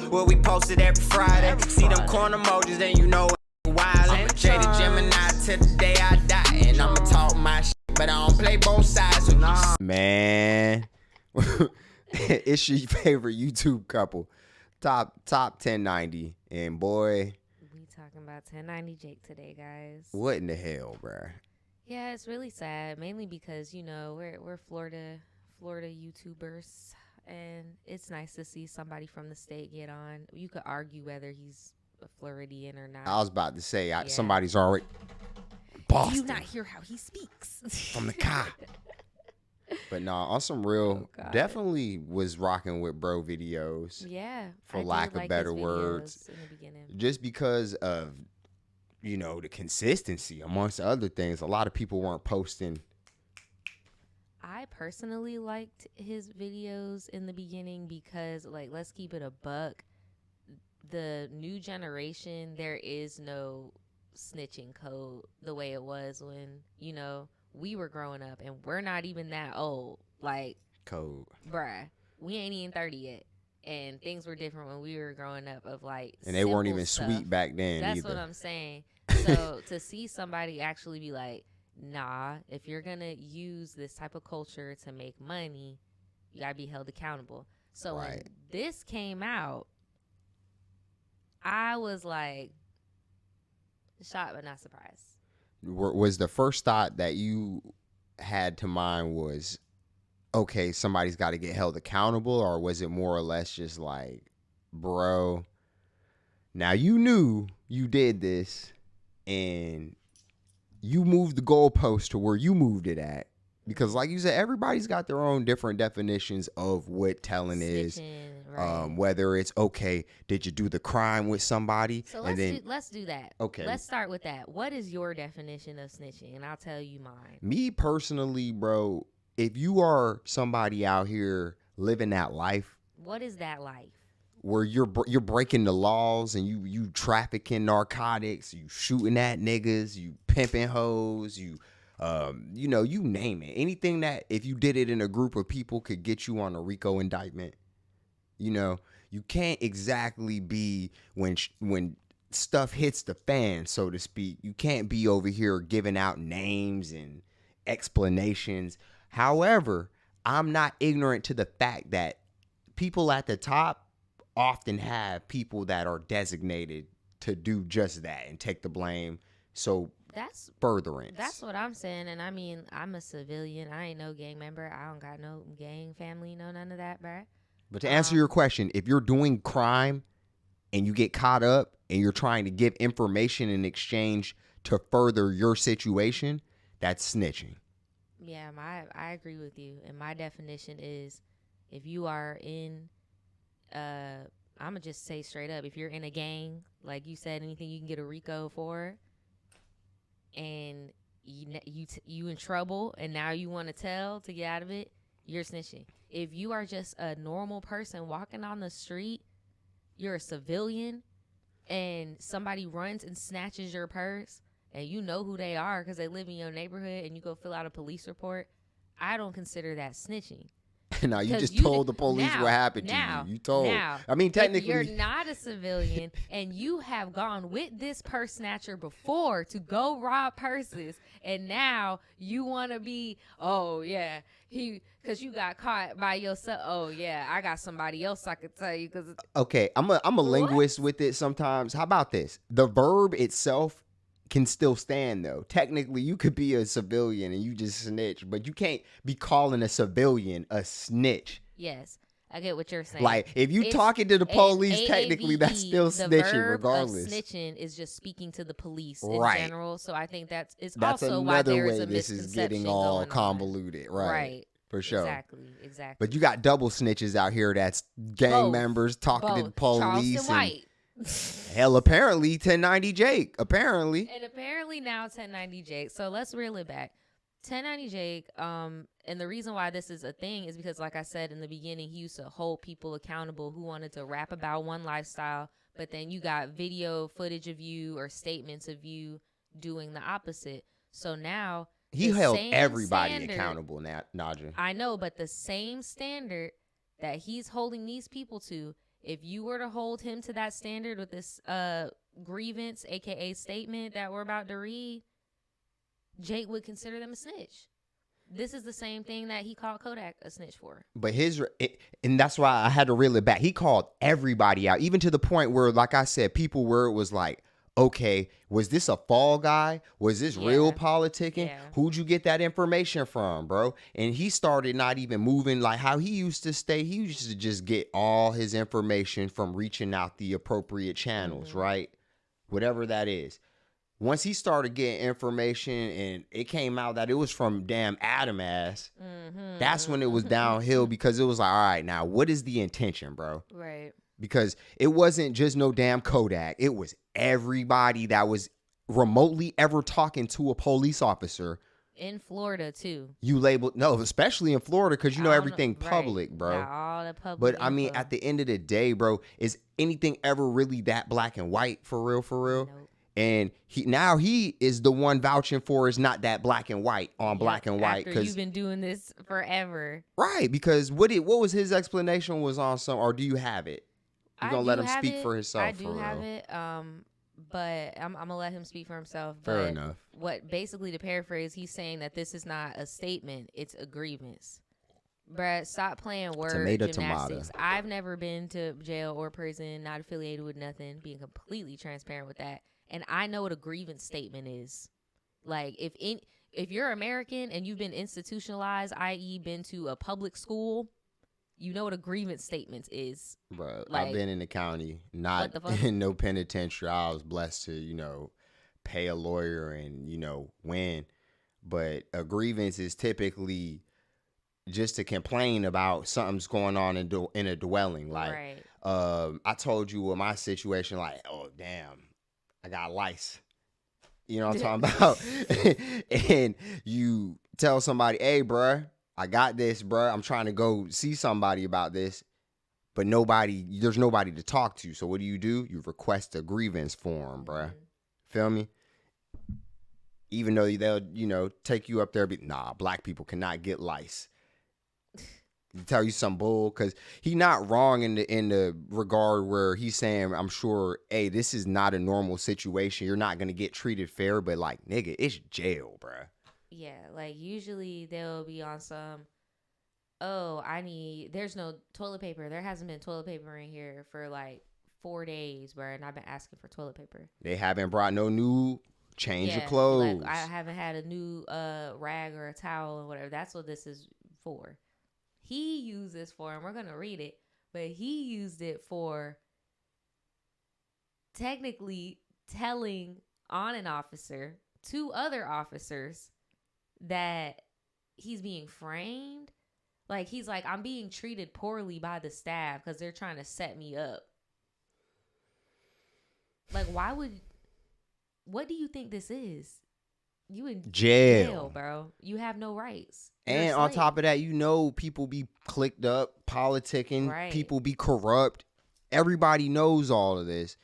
Where we posted every Friday. See them corn emojis, then you know wild. Jaded Gemini till the day I die. And I'ma talk my shit, but I don't play both sides. Man, it's your favorite YouTube couple. Top 1090. And boy, we talking about 1090 Jake today, guys. What in the hell, bruh? Yeah, it's really sad, mainly because, you know, we're Florida YouTubers, and it's nice to see somebody from the state get on. You could argue whether he's a Floridian or not. I was about to say, somebody's already Boston. Do you not hear how he speaks? From the car. But no, on some real, definitely was rocking with bro videos. Yeah. For lack of better words. In the beginning. Just because of, you know, the consistency amongst other things. A lot of people weren't posting. I personally liked his videos in the beginning because, like, let's keep it a buck. The new generation, there is no snitching code the way it was when, you know, we were growing up, and we're not even that old. Like, code, bruh, we ain't even 30 yet, and things were different when we were growing up. Of like, and they weren't even stuff. Sweet back then. That's either. what I'm saying. So to see somebody actually be like, nah, if you're gonna use this type of culture to make money, you gotta be held accountable. So when this came out, I was like, shocked but not surprised. Was the first thought that you had to mind was, okay, somebody's got to get held accountable, or was it more or less just like, bro, now you knew you did this and you moved the goalpost to where you moved it at? Because like you said, everybody's got their own different definitions of what telling is. Right. Whether it's, okay, did you do the crime with somebody? So let's do that. Okay. Let's start with that. What is your definition of snitching? And I'll tell you mine. Me personally, bro, if you are somebody out here living that life. What is that life? Where you're breaking the laws and you trafficking narcotics, you shooting at niggas, you pimping hoes, you know, you name it. Anything that if you did it in a group of people could get you on a RICO indictment. You know, you can't exactly be when stuff hits the fan, so to speak. You can't be over here giving out names and explanations. However, I'm not ignorant to the fact that people at the top often have people that are designated to do just that and take the blame. So that's furtherance. That's what I'm saying. And I mean, I'm a civilian. I ain't no gang member. I don't got no gang family, no none of that, bruh. But to answer your question, if you're doing crime and you get caught up and you're trying to give information in exchange to further your situation, that's snitching. Yeah, I agree with you. And my definition is, if you are in, I'm going to just say straight up, if you're in a gang, like you said, anything you can get a RICO for, and you in trouble and now you want to tell to get out of it, you're snitching. If you are just a normal person walking on the street, you're a civilian, and somebody runs and snatches your purse, and you know who they are because they live in your neighborhood, and you go fill out a police report, I don't consider that snitching. No, you just told the police what happened to you. You told. I mean, technically, if you're not a civilian and you have gone with this purse snatcher before to go rob purses, and now you want to be, oh yeah, because you got caught by yourself. Oh yeah, I got somebody else I could tell you. Because okay, I'm a linguist with it sometimes. How about this? The verb itself can still stand though. Technically, you could be a civilian and you just snitch, but you can't be calling a civilian a snitch. Yes, I get what you're saying. Like if you talking to the police, technically that's still snitching, regardless. Snitching is just speaking to the police in right. general. So I think that's also why there way is a this is getting all convoluted. Right. For sure. Exactly. But you got double snitches out here that's gang members talking to the police. Charleston White. Hell, apparently 1090 Jake. Apparently. And apparently now 1090 Jake. So let's reel it back. 1090 Jake, and the reason why this is a thing is because, like I said in the beginning, he used to hold people accountable who wanted to rap about one lifestyle, but then you got video footage of you or statements of you doing the opposite. So now he held everybody accountable, Naja. I know, but the same standard that he's holding these people to if you were to hold him to that standard with this grievance, aka statement that we're about to read, Jake would consider them a snitch. This is the same thing that he called Kodak a snitch for. But and that's why I had to reel it back. He called everybody out, even to the point where, like I said, people where it was like, okay, was this a fall guy? Was this real politicking? Yeah. Who'd you get that information from, bro? And he started not even moving like how he used to stay. He used to just get all his information from reaching out the appropriate channels, right? Whatever that is. Once he started getting information and it came out that it was from damn Adam ass, that's when it was downhill, because it was like, all right, now what is the intention, bro? Right. Because it wasn't just no damn Kodak. It was everybody that was remotely ever talking to a police officer. In Florida, too. You labeled, no, especially in Florida, because you know everything public, bro. Got all the public But I mean, info. at the end of the day, bro, is anything ever really that black and white for real, for real? Nope. And he is the one vouching for it's not that black and white on black and white. After you've been doing this forever. Right, because what was his explanation was on some, or do you have it? You're going to let him speak for himself. I do have it, but I'm going to let him speak for himself. Fair But enough. What basically, to paraphrase, he's saying that this is not a statement, it's a grievance. Bruh, stop playing word gymnastics. I've never been to jail or prison, not affiliated with nothing, being completely transparent with that. And I know what a grievance statement is. Like, if you're American and you've been institutionalized, i.e. been to a public school, you know what a grievance statement is. Bro, Like, I've been in the county, not in no penitentiary. I was blessed to, pay a lawyer and, win. But a grievance is typically just to complain about something's going on in a dwelling. Like, right. I told you what my situation, like, oh, damn, I got lice. You know what I'm talking about? And you tell somebody, hey, bruh, I got this, bruh. I'm trying to go see somebody about this. But there's nobody to talk to. So what do? You request a grievance form, bruh. Feel me? Even though they'll, take you up there, nah, black people cannot get lice. Tell you some bull, because he not wrong in the regard where he's saying, I'm sure, hey, this is not a normal situation. You're not gonna get treated fair, but like, nigga, it's jail, bruh. Yeah, like usually they'll be on some, there's no toilet paper. There hasn't been toilet paper in here for like 4 days, bruh, and I've been asking for toilet paper. They haven't brought no new change of clothes. Like I haven't had a new rag or a towel or whatever. That's what this is for. He used this for, and we're going to read it, but he used it for technically telling on an officer, 2 other officers, that he's being framed. Like, he's like, I'm being treated poorly by the staff because they're trying to set me up. Like, what do you think this is? You in jail, bro. You have no rights. And on top of that, people be clicked up, politicking, right. People be corrupt. Everybody knows all of this.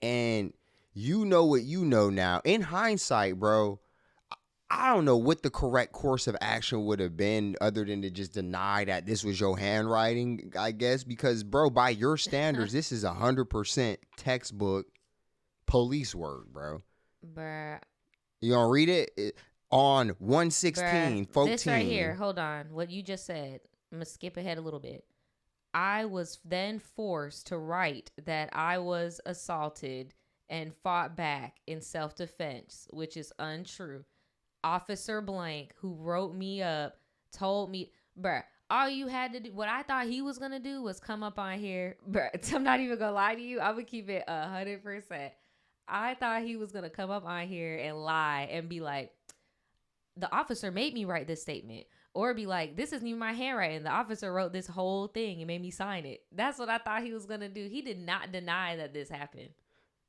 And you know what you know now. In hindsight, bro, I don't know what the correct course of action would have been other than to just deny that this was your handwriting, I guess. Because, bro, by your standards, this is 100% textbook police work, bro. Bruh. You gonna read it? On 1/16/14. This right here, hold on. What you just said, I'm going to skip ahead a little bit. I was then forced to write that I was assaulted and fought back in self-defense, which is untrue. Officer blank, who wrote me up, told me, bruh, all you had to do, what I thought he was going to do was come up on here. Bruh, I'm not even going to lie to you. I'm going to keep it 100%. I thought he was going to come up on here and lie and be like, the officer made me write this statement. Or be like, this isn't even my handwriting. The officer wrote this whole thing and made me sign it. That's what I thought he was going to do. He did not deny that this happened.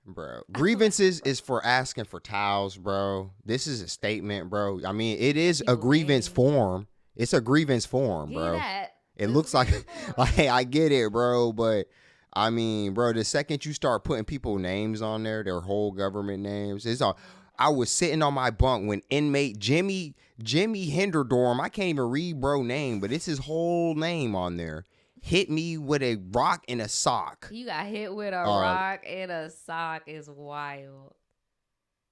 Bro, grievances is for asking for towels, bro. This is a statement, bro. I mean, it is a grievance form. It's a grievance form, bro. It looks like I get it, bro, but I mean, bro, the second you start putting people's names on there, their whole government names, it's all. I was sitting on my bunk when inmate Jimmy Hinderdorm, I can't even read bro name, but it's his whole name on there. hit me with a rock and a sock. You got hit with a rock and a sock is wild.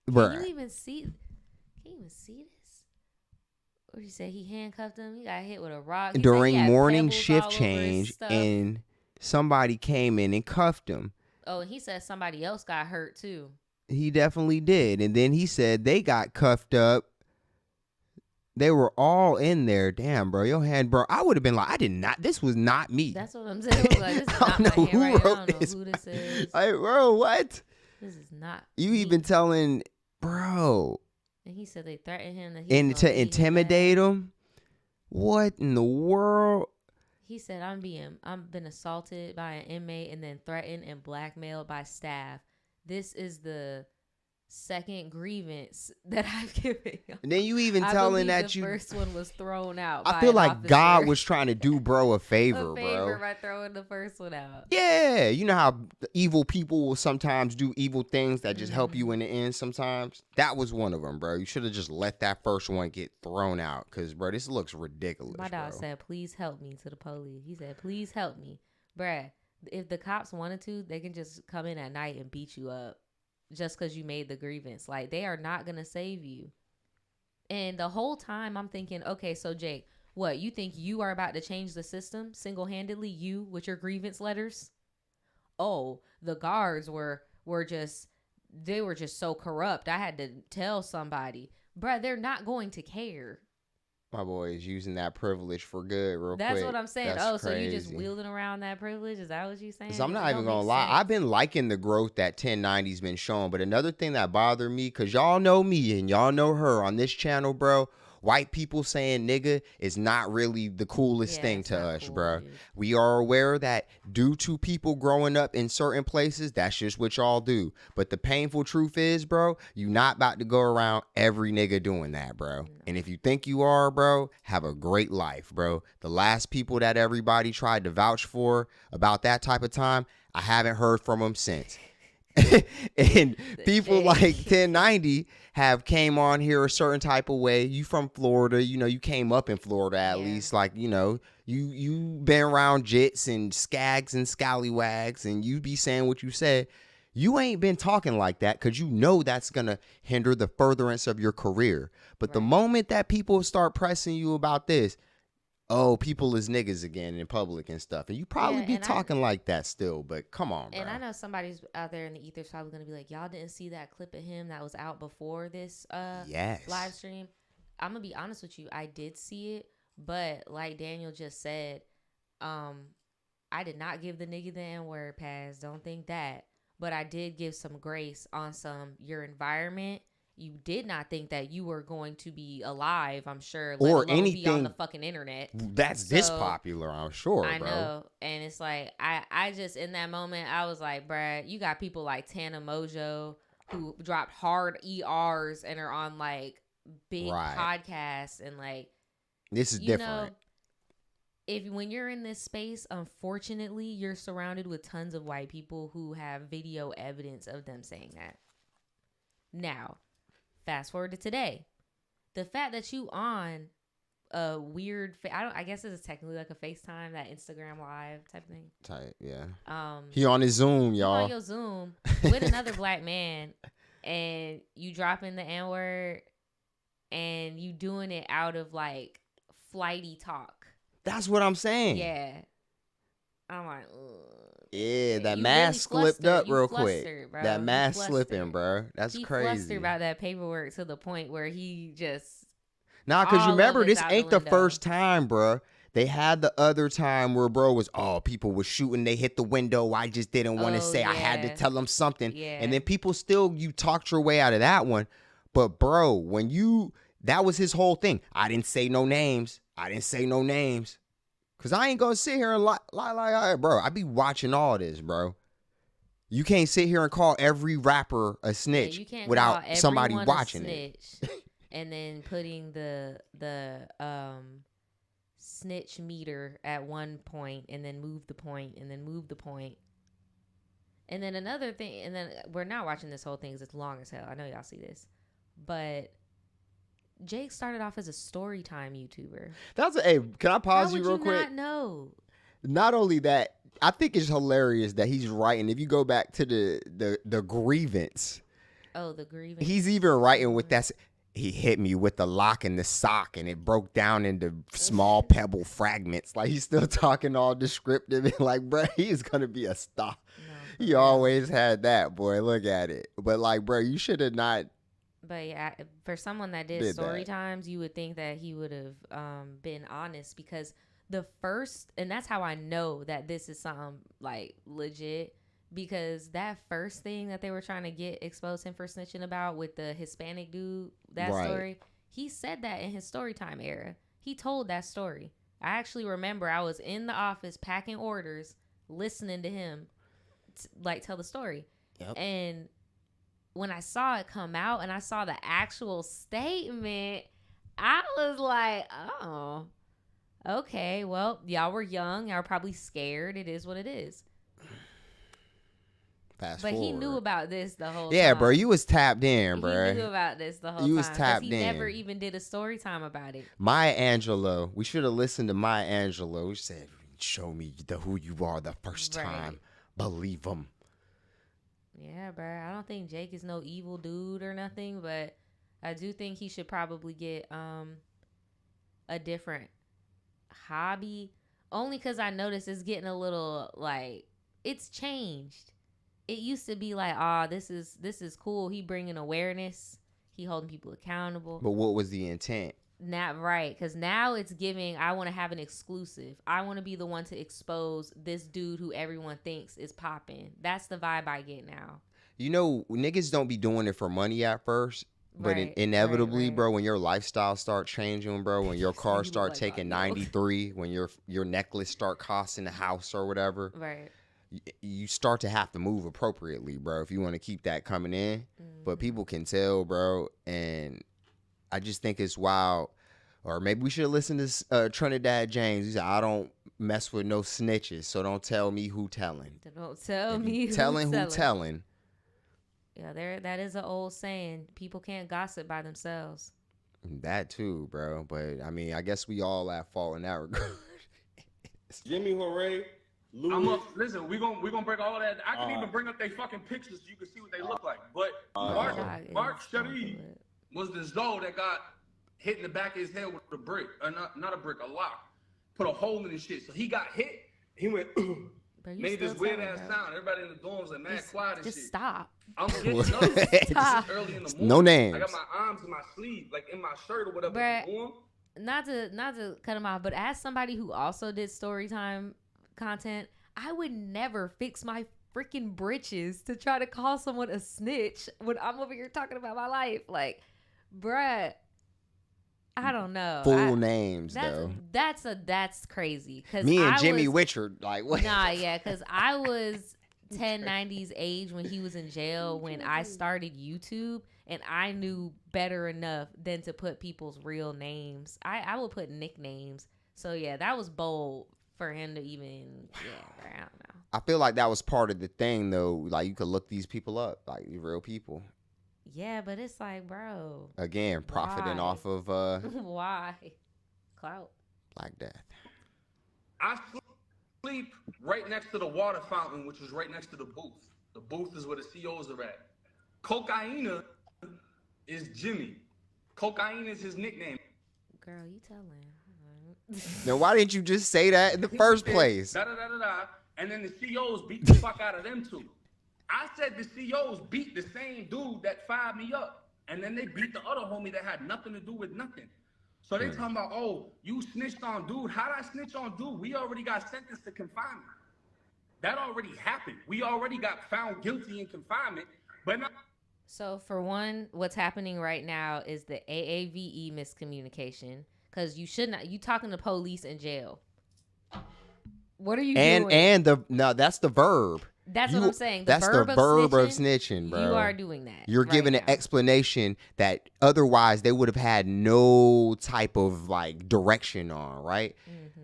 Bruh. Can you even see this? What did you say? He handcuffed him. He got hit with a rock. He During morning pebbles shift all over his change, stuff. and somebody came in and cuffed him. Oh, and he said somebody else got hurt too. He definitely did. And then he said they got cuffed up. They were all in there. Damn, bro. Your hand, bro. I would have been like, this was not me. That's what I'm saying. Like, this is not my handwriting. I don't know who this is. Like, bro, what? This is not You me. even telling, bro. And he said they threatened him. That And to intimidate him? What in the world? He said, I've been assaulted by an inmate and then threatened and blackmailed by staff. This is the second grievance that I've given. And then you even telling that the first one was thrown out. I feel like God was trying to do bro a favor, bro. By throwing the first one out. Yeah, you know how evil people will sometimes do evil things that just help you in the end sometimes? That was one of them, bro. You should have just let that first one get thrown out because, bro, this looks ridiculous. My dog said, please help me to the police. He said, please help me. Bruh, if the cops wanted to, they can just come in at night and beat you up. Just because you made the grievance. Like, they are not going to save you. And the whole time I'm thinking, okay, so Jake, what, you think you are about to change the system single-handedly, you with your grievance letters? Oh, the guards were just so corrupt. I had to tell somebody. Bruh, they're not going to care. My boy is using that privilege for good real quick. That's what I'm saying. That's so crazy. you just wielding around that privilege? Is that what you saying? So I'm not even going to lie. I've been liking the growth that 1090's been showing. But another thing that bothered me, because y'all know me and y'all know her on this channel, bro. White people saying nigga is not really the coolest thing to us, cool, bro. Dude. We are aware that due to people growing up in certain places, that's just what y'all do. But the painful truth is, bro, you not about to go around every nigga doing that, bro. No. And if you think you are, bro, have a great life, bro. The last people that everybody tried to vouch for about that type of time, I haven't heard from them since. And people like 1090 have came on here a certain type of way. You from Florida, you know, you came up in Florida at least, like, you know, you been around jits and skags and scallywags, and you be saying what you said. You ain't been talking like that because you know that's gonna hinder the furtherance of your career. But the moment that people start pressing you about this, oh, people is niggas again in public and stuff. And you probably be talking like that still, but come on, bro. And I know somebody's out there in the ether's probably going to be like, y'all didn't see that clip of him that was out before this live stream. I'm going to be honest with you. I did see it, but like Daniel just said, I did not give the nigga the N-word pass. Don't think that. But I did give some grace on your environment. You did not think that you were going to be alive, I'm sure, or anything be on the fucking internet. That's this popular, I'm sure, I bro. know. And it's like, I just, in that moment, I was like, bruh, you got people like Tana Mojo who dropped hard ERs and are on like big podcasts and like. This is different. When you're in this space, unfortunately, you're surrounded with tons of white people who have video evidence of them saying that. Now, fast forward to today. The fact that you on a weird, I guess this is technically like a FaceTime, that Instagram live type thing. Type, yeah. He on his Zoom, y'all. He on your Zoom with another black man, and you dropping the N-word, and you doing it out of like flighty talk. That's what I'm saying. Yeah. I'm like, ugh. Yeah, that mask really slipped up real quick. Bro. That mask slipping, bro. That's crazy. He flustered about that paperwork to the point where he just. Nah, because remember, this ain't the first time, bro. They had the other time where bro was, people was shooting. They hit the window. I just didn't want to say. I had to tell them something. Yeah. And then people still, you talked your way out of that one. But bro, that was his whole thing. I didn't say no names. Because I ain't going to sit here and lie like, bro, I be watching all this, bro. You can't sit here and call every rapper a snitch without somebody watching it. And then putting the snitch meter at one point and then move the point and then move the point. And then another thing, and then we're not watching this whole thing because it's long as hell. I know y'all see this. But Jake started off as a story time YouTuber. Can I pause you real quick? How would you not know? Not only that, I think it's hilarious that he's writing. If you go back to the grievance, Oh, the grievance. he's even writing with that. He hit me with the lock in the sock, and it broke down into small pebble fragments. Like, he's still talking all descriptive and like, bro, he is gonna be a star. No, He always had that, boy. Look at it. But like, bro, you should have not. But yeah, for someone that did story times, you would think that he would have been honest, because the first, and that's how I know that this is something like legit, because that first thing that they were trying to get exposed him for snitching about with the Hispanic dude, that story, he said that in his story time era. He told that story. I actually remember I was in the office packing orders, listening to him tell the story. Yep. And when I saw it come out and I saw the actual statement, I was like, oh, okay, well, y'all were young. Y'all were probably scared. It is what it is. Fast but forward. he knew about this the whole time. Yeah, bro, you was tapped in, bro. He knew about this the whole time. You was tapped he in. never even did a story time about it. Maya Angelou. We should have listened to Maya Angelou. She said, show me who you are the first time. Believe him. Yeah, bro. I don't think Jake is no evil dude or nothing, but I do think he should probably get a different hobby. Only because I noticed it's getting a little, like, it's changed. It used to be like, this is cool. He bringing awareness. He holding people accountable. But what was the intent? Not right, because now it's giving, I want to have an exclusive. I want to be the one to expose this dude who everyone thinks is popping. That's the vibe I get now. You know, niggas don't be doing it for money at first. But inevitably, bro, when your lifestyle start changing, bro, when your car start taking 93, when your necklace start costing a house or whatever, right, you start to have to move appropriately, bro, if you want to keep that coming in. But people can tell, bro, and I just think it's wild. Or maybe we should listen to Trinidad James. He said, I don't mess with no snitches, so don't tell me who telling. Don't tell me who telling. Yeah, that is an old saying. People can't gossip by themselves. That too, bro. But I mean, I guess we all at fault in that regard. Jimmy Hooray. Listen, we're gonna break all that. I can even bring up their fucking pictures so you can see what they look like. But Mark Sharif was the Zoe that got hit in the back of his head with a brick. Not a brick, a lock. Put a hole in his shit. So he got hit. He went made this weird ass sound. Everybody in the dorms like mad quiet and shit. Just stop. I'm getting stop. This is early in the morning. No names. I got my arms in my sleeve, like in my shirt or whatever. Bruh, not to cut him off, but as somebody who also did story time content, I would never fix my freaking britches to try to call someone a snitch when I'm over here talking about my life. Like, bruh, I don't know. Full names though. That's crazy. Cause me and Jimmy Witchard, like what? Nah, yeah, because I was 1090's age when he was in jail when I started YouTube, and I knew better enough than to put people's real names. I would put nicknames. So yeah, that was bold for him to even. Yeah, I don't know. I feel like that was part of the thing though. Like you could look these people up, like real people. Yeah, but it's like, bro. Again, profiting off of why? Clout. Black Death. I sleep right next to the water fountain, which was right next to the booth. The booth is where the COs are at. Cocaina is Jimmy. Cocaine is his nickname. Girl, you telling. Now, why didn't you just say that in the first place? And then the COs beat the fuck out of them too. I said the COs beat the same dude that fired me up. And then they beat the other homie that had nothing to do with nothing. So they talking about, oh, you snitched on dude. How'd I snitch on dude? We already got sentenced to confinement. That already happened. We already got found guilty in confinement. But not. So for one, what's happening right now is the AAVE miscommunication. Because you should not, you talking to police in jail. What are you doing? And that's the verb. That's what I'm saying. That's the verb of snitching, bro. You are doing that. You're giving an explanation that otherwise they would have had no type of like direction on, right? Mm-hmm.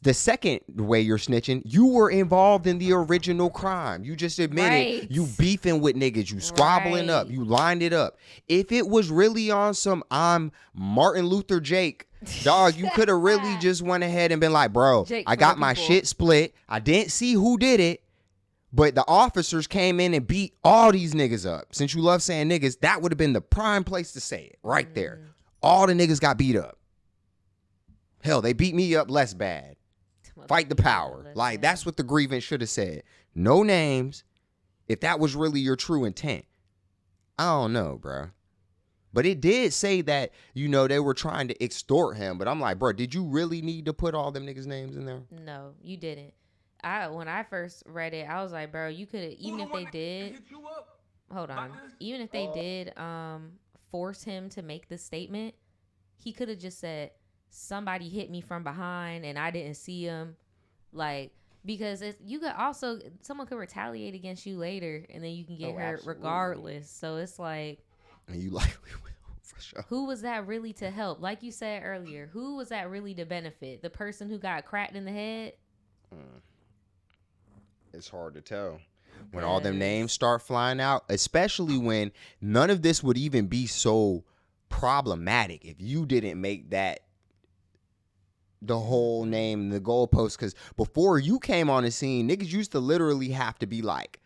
The second way you're snitching, you were involved in the original crime. You just admitted you beefing with niggas, you squabbling up, you lined it up. If it was really on some I'm Martin Luther Jake, Dog, you could have really just went ahead and been like, bro, Jake, I for got the my people. shit split. I didn't see who did it, but the officers came in and beat all these niggas up. Since you love saying niggas, that would have been the prime place to say it right there. All the niggas got beat up. Hell, they beat me up less bad. Fight the power. Like, that's what the grievance should have said. No names. If that was really your true intent. I don't know, bro. But it did say that, you know, they were trying to extort him. But I'm like, bro, did you really need to put all them niggas' names in there? No, you didn't. When I first read it, I was like, bro, you could have, even if they did, hold on, even if they did force him to make the statement, he could have just said, somebody hit me from behind and I didn't see him. Like, because you could also, someone could retaliate against you later and then you can get hurt regardless. So it's like, and you likely will, for sure. Who was that really to help? Like you said earlier, who was that really to benefit? The person who got cracked in the head? It's hard to tell. When all them names start flying out, especially when none of this would even be so problematic if you didn't make that the whole name, the goalpost. Because before you came on the scene, niggas used to literally have to be like,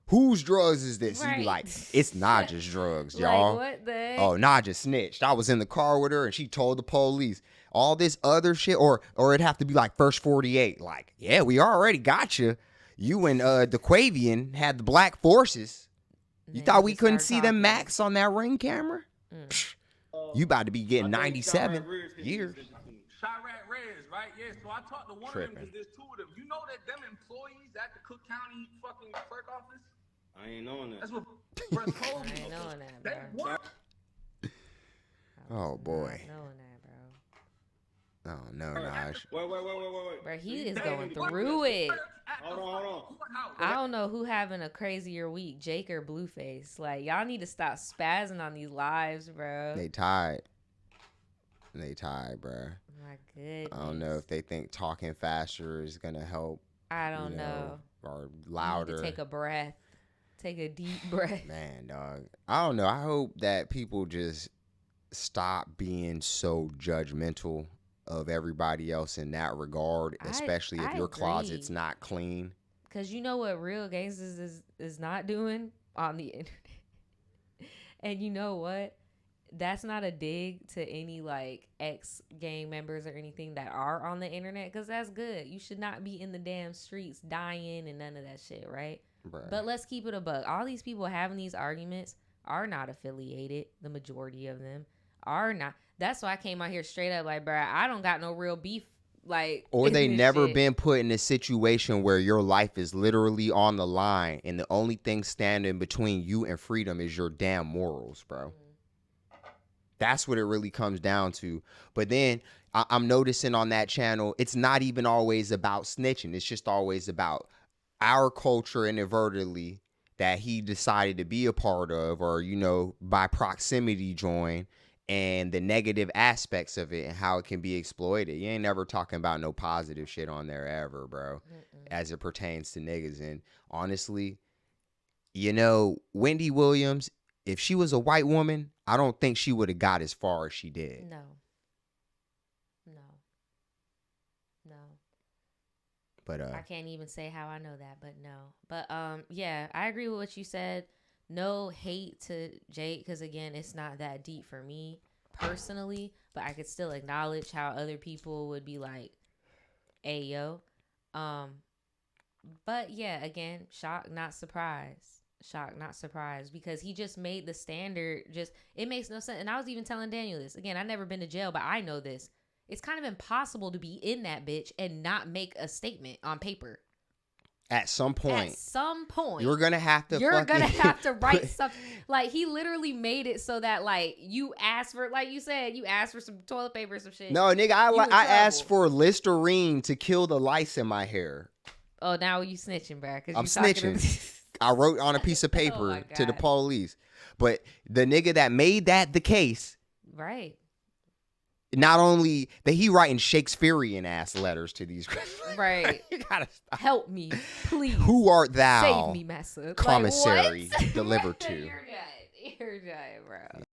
whose drugs is this? Right. You'd be like, it's not just drugs, y'all. Like, what the heck? Oh, Naja snitched. I was in the car with her and she told the police. All this other shit, or it'd have to be like first 48. Like, yeah, we already got you. You and DeQuavian had the black forces. You thought we couldn't see them max on that ring camera? Psh, you about to be getting 97 years. Chirac Reyes, right? Yeah, so I talked to one of them because there's two of them. You know that them employees at the Cook County fucking clerk office? I ain't knowing that. That's what Brett told me. I ain't knowing that, bro. They work. Oh, boy. Knowing that, bro. Oh, no, Naj. Wait. Bro, he is going through it. Hold on. I don't know who having a crazier week, Jake or Blueface. Like, y'all need to stop spazzing on these lives, bro. They tied. Bro. My goodness. I don't know if they think talking faster is going to help. I don't know. Or louder. You need to take a breath. Take a deep breath. Man, dog. I don't know. I hope that people just stop being so judgmental of everybody else in that regard, especially if your closet's not clean. Because you know what real gangsters is not doing on the internet. And you know what? That's not a dig to any like ex-gang members or anything that are on the internet, because that's good. You should not be in the damn streets dying and none of that shit, right? Bruh. But let's keep it a buck. All these people having these arguments are not affiliated. The majority of them are not. That's why I came out here straight up like, bruh, I don't got no real beef. Like, or they never been put in a situation where your life is literally on the line and the only thing standing between you and freedom is your damn morals, bro. Mm-hmm. That's what it really comes down to. But then I'm noticing on that channel, it's not even always about snitching. It's just always about our culture inadvertently that he decided to be a part of, or, you know, by proximity join, and the negative aspects of it and how it can be exploited. You ain't never talking about no positive shit on there ever, bro, as it pertains to niggas. And honestly, you know, Wendy Williams, if she was a white woman, I don't think she would have got as far as she did. No. But I can't even say how I know that, but no. But yeah, I agree with what you said. No hate to Jake, because again, it's not that deep for me personally, but I could still acknowledge how other people would be like, "Hey, yo." But yeah, again, shock, not surprised. Shock, not surprised, because he just made the standard. It makes no sense. And I was even telling Daniel this. Again, I've never been to jail, but I know this. It's kind of impossible to be in that bitch and not make a statement on paper. At some point, you're gonna have to write something. Like, he literally made it so that, like, you asked for, like you said, you asked for some toilet paper or some shit. No, nigga, I asked for Listerine to kill the lice in my hair. Oh, now you snitching, bro? I'm snitching. I wrote on a piece of paper to the police, but the nigga that made that the case, right? Not only that, he writing Shakespearean ass letters to these, right? You gotta stop. Help me, please. Who art thou? Save me, massa. Commissary, like, delivered to. You're done, bro.